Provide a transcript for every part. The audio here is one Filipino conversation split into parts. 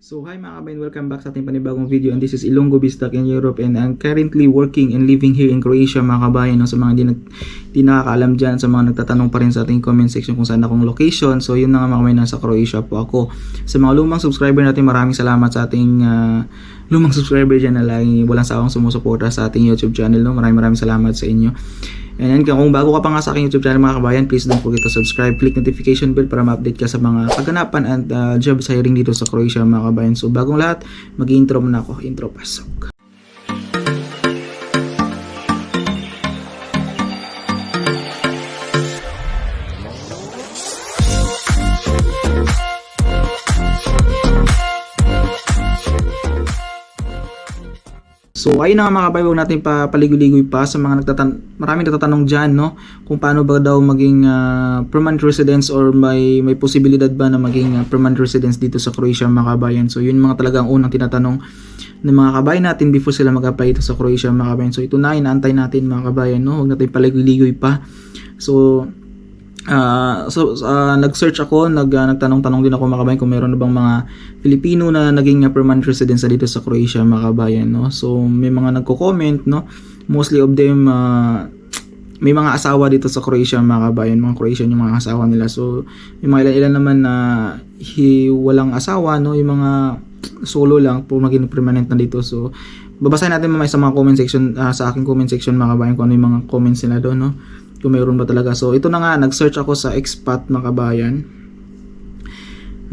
So hi mga kabayan, welcome back sa ating panibagong video, and this is Ilonggo Bistak in Europe, and I'm currently working and living here in Croatia mga kabayan. No? Sa mga di nakakaalam dyan, sa mga nagtatanong pa rin sa ating comment section kung saan akong location, so yun na nga mga kabayan, nasa Croatia po ako. Sa mga lumang subscriber natin, maraming salamat sa ating lumang subscriber dyan na lagi walang sawang sumusuporta sa ating YouTube channel. No? Maraming salamat sa inyo. And kung bago ka pa nga sa aking YouTube channel mga kabayan, please don't forget to subscribe, click notification bell para ma-update ka sa mga kaganapan at job hiring dito sa Croatia mga kabayan. So bagong lahat, mag-intro muna ako. Intro, pasok. So ayun na nga mga kabayan, huwag natin paligoy-ligoy pa sa mga maraming nagtatanong dyan, no? Kung paano ba daw maging permanent residence, or may posibilidad ba na maging permanent residence dito sa Croatia mga kabayan. So yun mga talagang unang tinatanong ng mga kabayan natin before sila mag-apply dito sa Croatia mga kabayan. So ito na, inaantay natin mga kabayan, no? Huwag natin paligoy-ligoy pa. So nag-search ako, nagtanong-tanong din ako mga kabayan kung meron na bang mga Filipino na naging permanent residence dito sa Croatia mga kabayan, no? So may mga nagko-comment, no? Mostly of them may mga asawa dito sa Croatia mga kabayan, mga Croatian yung mga asawa nila. So may mga ilan naman na walang asawa, no? Yung mga solo lang po maging permanent na dito. So babasahin natin mamaya sa mga comment section, sa aking comment section mga kabayan, kung ano yung mga comments nila doon, no? Kung mayroon ba talaga. So ito na nga, nag-search ako sa expat mga kabayan.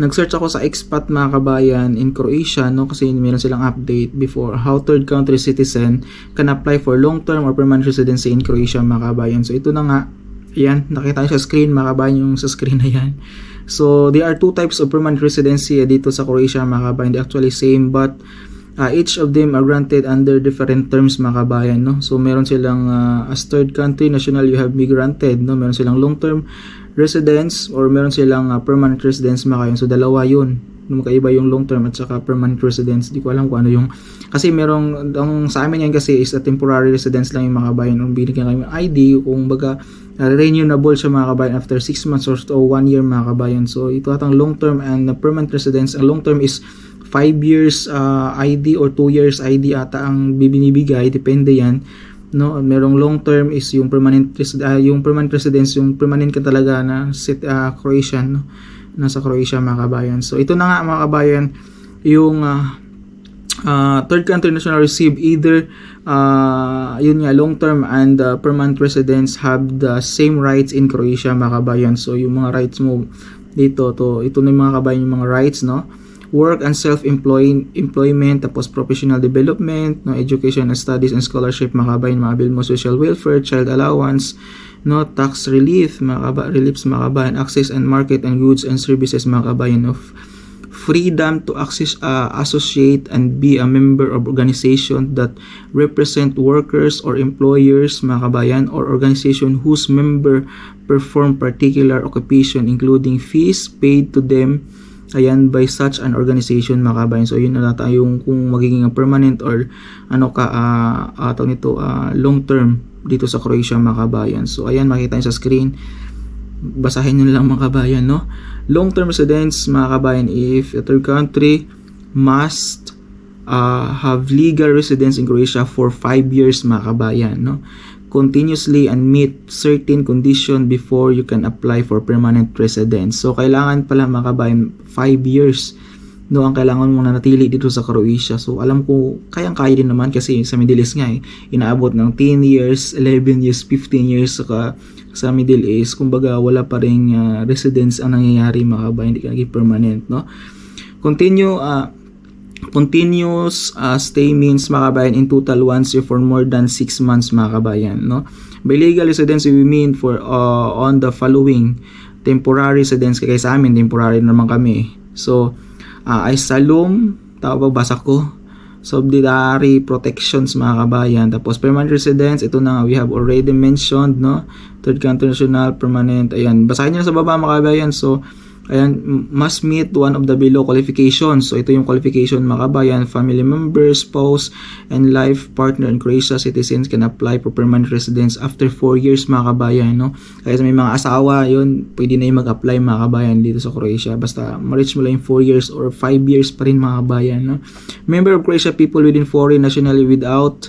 Nag-search ako sa expat mga kabayan in Croatia, no, kasi meron silang update before how third country citizen can apply for long-term or permanent residency in Croatia mga kabayan. So ito na nga, ayan, nakita niyo sa screen mga kabayan, yung sa screen na yan. So there are two types of permanent residency dito sa Croatia mga kabayan. They're actually same, but each of them are granted under different terms mga kabayan, no? So meron silang as third country national, you have be granted, no? Meron silang long-term residence or meron silang permanent residence mga kabayan. So dalawa yun, magkaiba yung long-term at saka permanent residence. Di ko alam kung ano yung, kasi merong sa amin yan kasi is a temporary residence lang yung mga kabayan. Kung binigyan kami ID, kung baga renewable siya mga kabayan after 6 months or 1 year mga kabayan. So ito atang long-term and permanent residence. Ang long-term is 5 years ID or 2 years ID ata ang binibigay, depende yan, no? Merong long term is yung permanent residence, yung permanent ka talaga na Croatian, no? Nasa Croatia mga kabayan. So ito na nga mga kabayan, yung third country national receive either yun nga, long term and permanent residence have the same rights in Croatia mga kabayan. So yung mga rights mo dito, ito na yung mga kabayan, yung mga rights, no? Work and self-employment, tapos professional development, no, education and studies and scholarship mga kabayan, mga bill mo, social welfare, child allowance, no, tax relief mga kabayan, access and market and goods and services mga kabayan, of freedom to access, associate and be a member of organization that represent workers or employers mga kabayan, or organization whose member perform particular occupation including fees paid to them, ayan, by such an organization mga kabayan. So yun na tayong kung magiging permanent or ano ka tawag nito, long term dito sa Croatia mga kabayan. So ayan, makita niyo sa screen, basahin niyo lang mga kabayan, no? Long term residence mga kabayan, if a third country must have legal residence in Croatia for 5 years mga kabayan, no, continuously and meet certain condition before you can apply for permanent residence. So kailangan pala mga kabayan 5 years, no, ang kailangan mong nanatili dito sa Croatia. So alam ko kayang-kaya din naman kasi sa Middle East nga inaabot ng 10 years, 11 years, 15 years sa Middle East. Kumbaga wala pa ring residence ang nangyayari mga kabayan, hindi ka naging permanent, no? Continuous stay means mga kabayan in total once year for more than 6 months mga kabayan, no? By legal residence we mean for on the following temporary residence, kaya sa amin temporary naman kami. So asylum, basa ko, subsidiary protections mga kabayan, tapos permanent residence, ito na we have already mentioned, no, third country national permanent, ayan, basahin niyo sa baba mga kabayan. So Ayan, must meet one of the below qualifications. So ito yung qualification mga kabayan: family member, spouse, and life partner in Croatia citizens can apply for permanent residence after 4 years mga kabayan, no? Kaya may mga asawa, yun, pwede na yung mag-apply mga kabayan dito sa Croatia. Basta ma-reach mo lang yung 4 years or 5 years pa rin mga kabayan, no? Member of Croatia people within foreign nationality without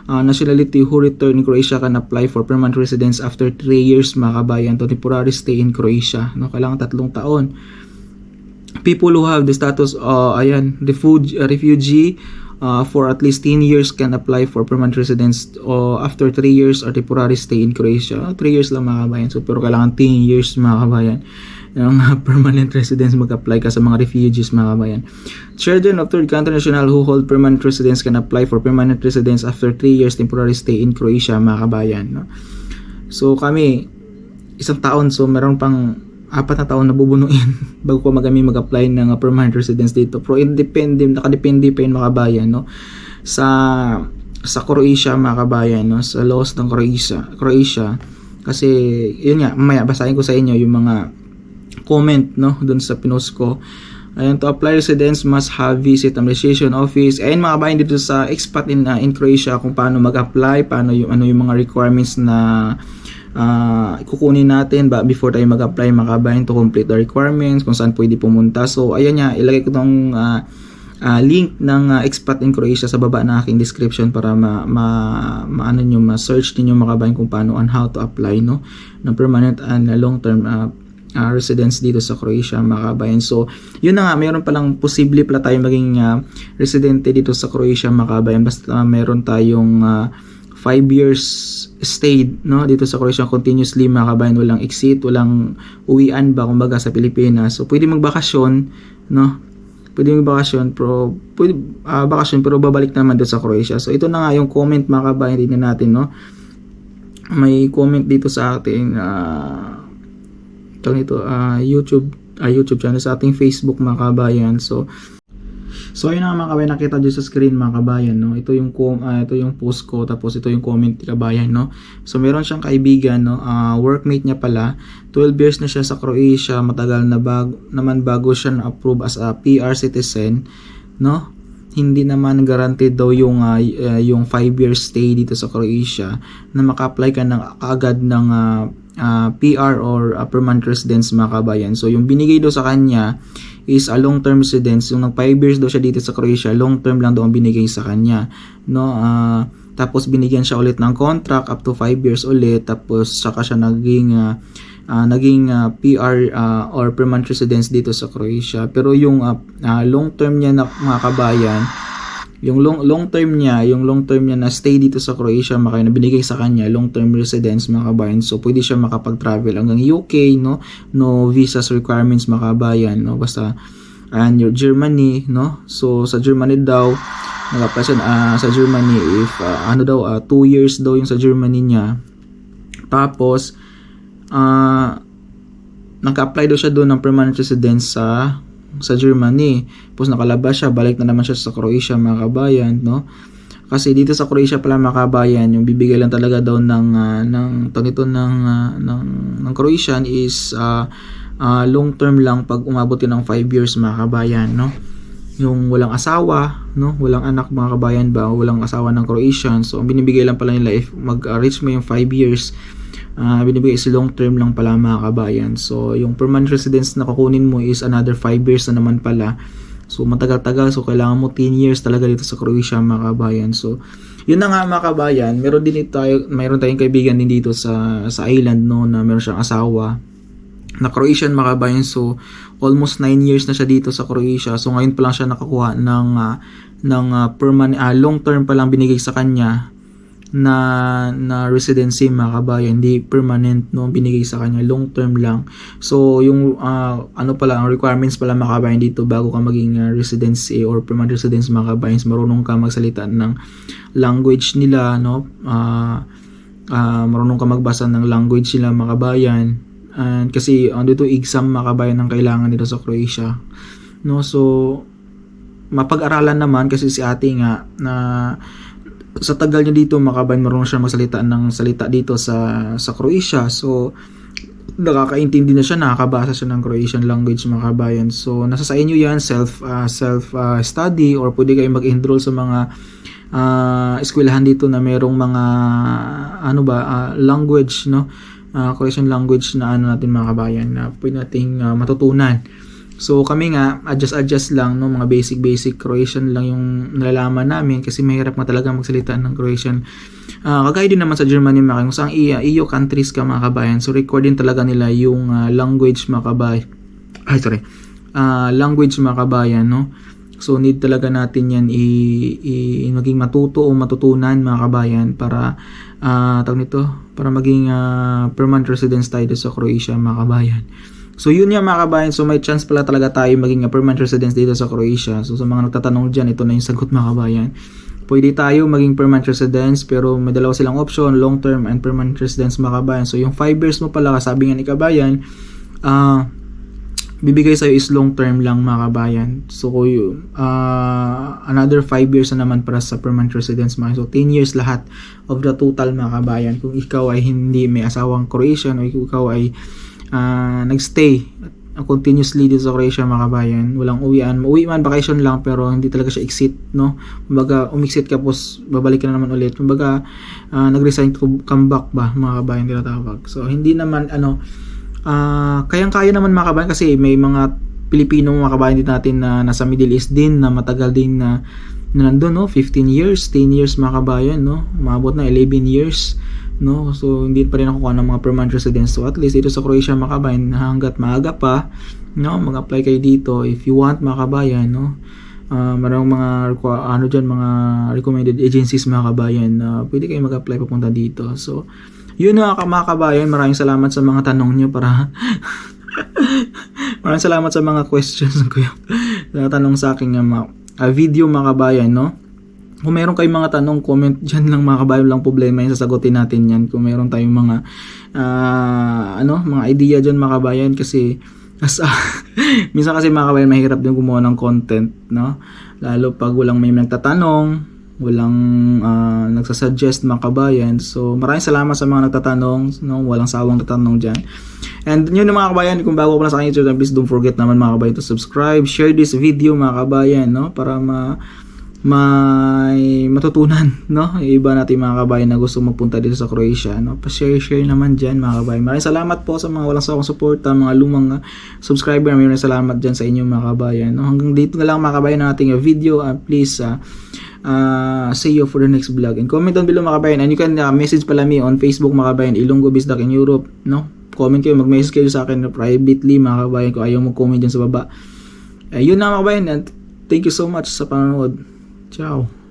nationality who return in Croatia can apply for permanent residence after 3 years mga kabayan to temporary stay in Croatia, no? Kailangan 3 taon. People who have the status refugee for at least 10 years can apply for permanent residence after 3 years or temporary stay in Croatia. 3 years lang mga kabayan, so pero kailangan 10 years mga kabayan yung permanent residence mag-apply ka sa mga refugees mga kabayan. Children of third country national who hold permanent residence can apply for permanent residence after 3 years temporary stay in Croatia mga kabayan, no? So kami 1 taon, so meron pang 4 na taon na bubunuin bago ko mag-apply ng permanent residence dito. Pero nakadepende pa yun mga kabayan, no? Sa Croatia mga kabayan, no? Sa laws ng Croatia. Kasi yun nga, mamaya basahin ko sa inyo yung mga comment, no, dun sa pinost ko. Ayan, to apply residence must have visit administration office. Ayan mga kabayan, dito sa expat in Croatia kung paano mag-apply, paano yung yung mga requirements na kukunin natin before tayo mag-apply mga kabayan to complete the requirements, kung saan pwede pumunta. So ayan nga, ilagay ko tong link ng expat in Croatia sa baba na aking description para ma-search niyo mga kabayan kung paano and how to apply, no, ng permanent and long-term residence dito sa Croatia mga kabayan. So yun na nga, mayroon palang posible pala tayo maging residente dito sa Croatia mga kabayan, basta meron tayong 5 years stayed, no, dito sa Croatia continuously mga kabayan, walang exit, walang uwian ba kumbaga sa Pilipinas. So pwede magbakasyon, no, pero babalik naman dito sa Croatia. So ito na nga yung comment mga kabayan, tingnan natin, no. May comment dito sa ating YouTube channel, sa ating Facebook mga kabayan. So ayun na mga kabayan, nakita dito sa screen mga kabayan, no. Ito yung post ko, tapos ito yung comment ni kabayan, no. So meron siyang kaibigan, no, workmate niya pala, 12 years na siya sa Croatia, matagal na bago siya na-approve as a PR citizen, no. Hindi naman guaranteed daw yung 5 years stay dito sa Croatia na maka-apply ka agad ng PR or permanent residence mga kabayan. So yung binigay daw sa kanya is a long-term residence. Yung nag 5 years daw siya dito sa Croatia, long-term lang daw ang binigay sa kanya, no. Tapos binigyan siya ulit ng contract up to 5 years ulit, tapos saka siya naging PR or permanent residence dito sa Croatia. Pero yung long-term niya na mga kabayan, yung long-term niya na stay dito sa Croatia na binigay sa kanya, long-term residence mga kabayan. So pwede siya makapag-travel hanggang UK, no, no visas requirements mga kabayan, no, basta your Germany, no. So sa Germany daw nag-apply siya sa Germany if 2 years daw yung sa Germany niya. Tapos nag-apply daw siya doon ng permanent residence sa Germany. Tapos nakalabas siya, balik na naman siya sa Croatia mga kabayan, no. Kasi dito sa Croatia pala mga kabayan, yung bibigay lang talaga daw ng Croatian is long term lang pag umabot yun ng 5 years mga kabayan, no. Yung walang asawa, no, walang anak mga kabayan ba, walang asawa ng Croatian. So ang binibigay lang pala nila if mag-reach mo yung 5 years, binibigay is long term lang pala mga kabayan. So yung permanent residence na kukunin mo is another 5 years na naman pala. So matagal-tagal, so kailangan mo 10 years talaga dito sa Croatia mga kabayan. So yun na nga mga kabayan, meron tayong kaibigan din dito sa island, no, na meron siyang asawa na Croatian mga kabayan. So almost 9 years na siya dito sa Croatia. So ngayon pa lang siya nakakuha ng permanent long term pa lang binigay sa kanya na residency mga kabayan, hindi permanent, no, binigay sa kanya, long term lang. So yung ang requirements pala mga kabayan dito bago ka maging residency or permanent residence mga kabayan, marunong ka magsalita ng language nila, no, marunong ka magbasa ng language nila mga kabayan. And kasi dito exam mga kabayan ang kailangan dito sa Croatia, no. So mapag-aralan naman kasi si ate nga na sa tagal niya dito mga kabayan, marunong siya magsalita ng salita dito sa Croatia. So nakakaintindi na siya, nakakabasa siya ng Croatian language mga kabayan. So nasa sa inyo yan, self study, or pwede kayo mag-enroll sa mga eskwelahan dito na merong mga language, no, Croatian language na natin mga kabayan na pwede nating matutunan. So kami nga adjust lang, no, mga basic Croatian lang yung nalalaman namin kasi mahirap nga talaga magsalita ng Croatian. Kagaya din naman sa Germany mga kabayan, kung saan EU countries ka mga kabayan, so record din talaga nila yung language mga kabayan. Language mga kabayan, no. So need talaga natin yan maging matuto o matutunan mga kabayan para para maging permanent residence tayo sa Croatia mga kabayan. So yun yan mga kabayan, so may chance pala talaga tayo maging permanent residence dito sa Croatia. So sa mga nagtatanong dyan, ito na yung sagot mga kabayan. Pwede tayo maging permanent residence, pero may dalawa silang option, long term and permanent residence mga kabayan. So yung 5 years mo pala, sabi nga ni kabayan, bibigay sa'yo is long term lang mga kabayan. So another 5 years na naman para sa permanent residence mga. So 10 years lahat of the total mga kabayan. Kung ikaw ay hindi may asawang Croatian, o ikaw ay nagstay continuously dito sa Croatia mga kabayan, walang uwi man vacation lang, pero hindi talaga siya exit, no. Kumbaga umexit ka tapos babalik ka na naman ulit, kumbaga nag-resign to come back ba mga kabayan tinatawag. So hindi naman kayang-kaya naman mga kabayan, kasi may mga Pilipino mga kabayan din natin na nasa Middle East din na matagal din na nandun, no, 15 years, 10 years mga kabayan, no, umabot na 11 years, no. So hindi pa rin nakukuha ng mga permanent residence. So at least dito sa Croatia mga kabayan, hanggat maaga pa, no, mag-apply kayo dito if you want mga kabayan, no. Marang mga mga recommended agencies mga kabayan na pwede kayo mag-apply papunta dito. So yun na mga kabayan, maraming salamat sa mga tanong niyo para maraming salamat sa mga questions ko yung tanong sa aking video mga kabayan, no. Kung meron kayong mga tanong, comment dyan lang mga kabayan, lang problema yun, sasagutin natin yan. Kung meron tayong mga mga idea dyan mga kabayan, kasi minsan kasi mga kabayan mahirap din gumawa ng content, no, lalo pag walang may nagtatanong, walang nagsasuggest mga kabayan. So maraming salamat sa mga nagtatanong, no, walang sawang tatanong dyan. And yun mga kabayan, kung bago pa lang sa akin YouTube, please don't forget naman mga kabayan to subscribe, share this video mga kabayan, no, para may matutunan, no, yung iba natin mga kabayan na gusto magpunta dito sa Croatia, no. Pa-share naman dyan mga kabayan. Maraming salamat po sa mga walang sawang suporta, mga lumang subscriber. Maraming salamat dyan sa inyo mga kabayan, no. Hanggang dito na lang mga kabayan ng ating video. Please see you for the next vlog, and comment down below mga kabayan, and you can message pala me on Facebook mga kabayan, Ilonggo Bisdak in Europe, no. Comment kayo, mag-message kayo sa akin privately mga kabayan kung ayaw mag-comment dyan sa baba. Yun na mga kabayan, and thank you so much sa panonood. Ciao.